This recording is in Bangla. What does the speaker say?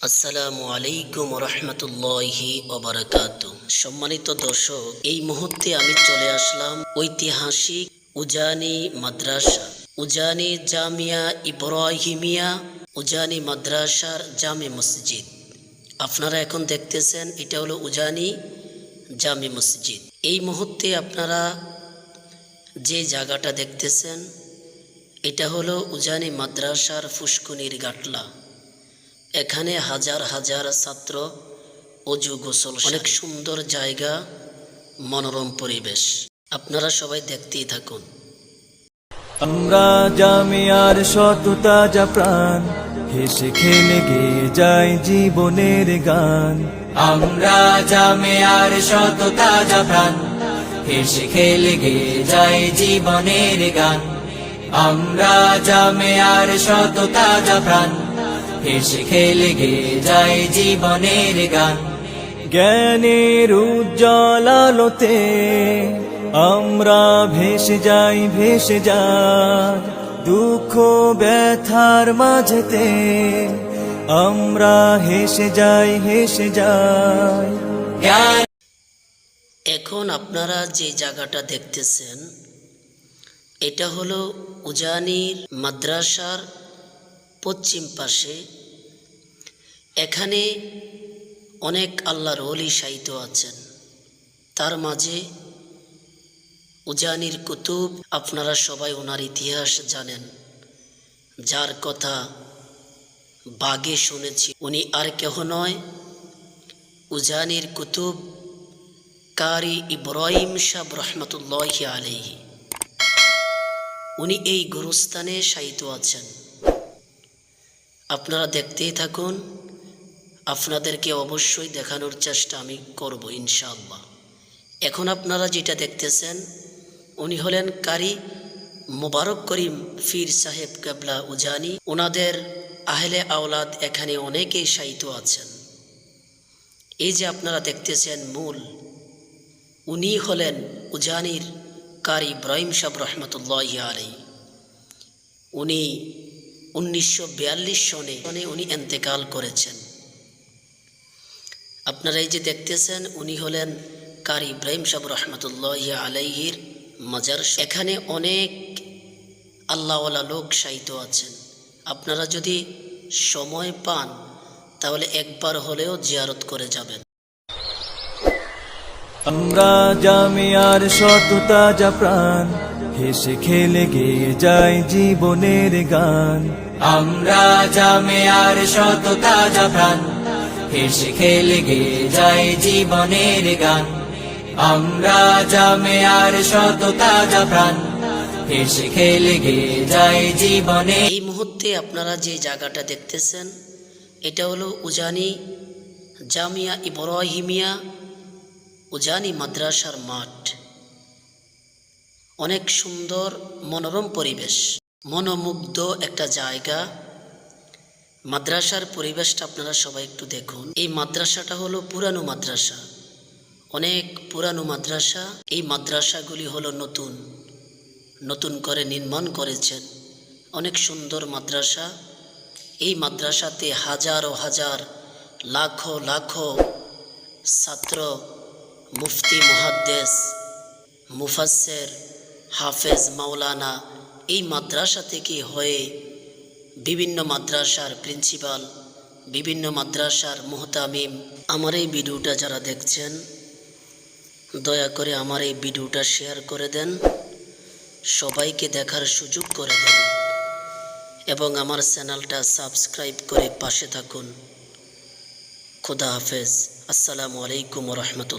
আসসালামু আলাইকুম রহমতুল্লাহি ওবারাকাতু। সম্মানিত দর্শক, এই মুহূর্তে আমি চলে আসলাম ঐতিহাসিক উজানি মাদ্রাসা, উজানি জামিয়া ইব্রাহিমিয়া, উজানি মাদ্রাসার জামে মসজিদ। আপনারা এখন দেখতেছেন এটা হলো উজানি জামে মসজিদ। এই মুহূর্তে আপনারা যে জায়গাটা দেখতেছেন এটা হলো উজানি মাদ্রাসার ফুসকুনির গাটলা। এখানে হাজার হাজার ছাত্র অজু গোসল, অনেক সুন্দর জায়গা, মনোরম পরিবেশ। আপনারা সবাই দেখতেই থাকুন। আমরা জামিয়ার সততা যা প্রাণ, হেসে খেলে গেয়ে যায় জীবনের গান। আমরা জামিয়ার সততা যা প্রাণ, হেসে খেলে গেয়ে যায় জীবনের গান। আমরা জামিয়ার সততা যা প্রাণ, হেসে খেলে গেয়ে যায় জীবনের গান। জ্ঞানের উজ্জ্বল আলোতে আমরা ভেসে যাই, ভেসে যাই দুঃখ ব্যথার মাঝেতে। আমরা হেসে যাই, হেসে যাই। এখন আপনারা যে জায়গাটা দেখতেছেন এটা হলো উজানির মাদ্রাসার পশ্চিম পাশে। এখানে অনেক আল্লাহর ওলি শায়িত আছেন, তার মাঝে উজানির কুতুব। আপনারা সবাই ওনার ইতিহাস জানেন, যার কথা বাগে শুনেছি। উনি আর কেহ নয়, উজানির কুতুব কারি ইব্রাহিম সাহেব রহমতুল্লাহি আলাইহি। উনি এই গুরুস্থানে শায়িত আছেন। আপনারা দেখতেই থাকুন, আপনাদেরকে অবশ্যই দেখানোর চেষ্টা আমি করব ইনশাআল্লাহ। এখন আপনারা যেটা দেখতেছেন উনি হলেন কারি মোবারক করিম ফির সাহেব কেবলা উজানি। ওনাদের আহলে আওলাদ এখানে অনেকেই শায়িত আছেন। এই যে আপনারা দেখতেছেন মূল, উনি হলেন উজানির কারি ইব্রাহিম সাহেব রহমতুল্লাহি আলাইহি। উনি 1942 সনে উনি ইন্তেকাল করেছেন। আপনারা এই যে দেখতেছেন উনি হলেন কারি ইব্রাহিম সাহেব রহমতুল্লাহি আলাইহির মাজার। এখানে অনেক আল্লাহওয়ালা লোক শায়িত আছেন। আপনারা যদি সময় পান তাহলে একবার হলেও জিয়ারত করে যাবেন। আমরা জামিয়ার সততা যা প্রাণ, হেসে খেলে গেয়ে যায় জীবনের গান। আমরা জামিয়ার সততা যা প্রাণ, হেসে খেলে গেয়ে যায় জীবনের গান। আমরা জামিয়ার সততা যা প্রাণ, হেসে খেলে গেয়ে যায় জীবনে। এই মুহূর্তে আপনারা যে জায়গাটা দেখতেছেন এটা হলো উজানি জামিয়া ইব্রাহিমিয়া, উজানি মাদ্রাসার মাঠ। অনেক সুন্দর মনোরম পরিবেশ, মনোমুগ্ধ একটা জায়গা। মাদ্রাসার পরিবেশটা আপনারা সবাই একটু দেখুন। এই মাদ্রাসাটা হলো পুরানো মাদ্রাসা, অনেক পুরানো মাদ্রাসা। এই মাদ্রাসাগুলি হলো নতুন নতুন করে নির্মাণ করেছেন, অনেক সুন্দর মাদ্রাসা। এই মাদ্রাসাতে হাজারো হাজার লাখো লাখো ছাত্র, মুফতি, মুহাদ্দিস, মুফাসসির, হাফেজ, মাওলানা এই মাদ্রাসা থেকে হয়ে বিভিন্ন মাদ্রাসার প্রিন্সিপাল, বিভিন্ন মাদ্রাসার মুহতামিম। আমার এই ভিডিওটা যারা দেখছেন দয়া করে আমার এই ভিডিওটা শেয়ার করে দেন, সবাইকে দেখার সুযোগ করে দেন এবং আমার চ্যানেলটা সাবস্ক্রাইব করে পাশে থাকুন। খোদা হাফেজ। আসসালামু আলাইকুম রহমতুল্লাহ।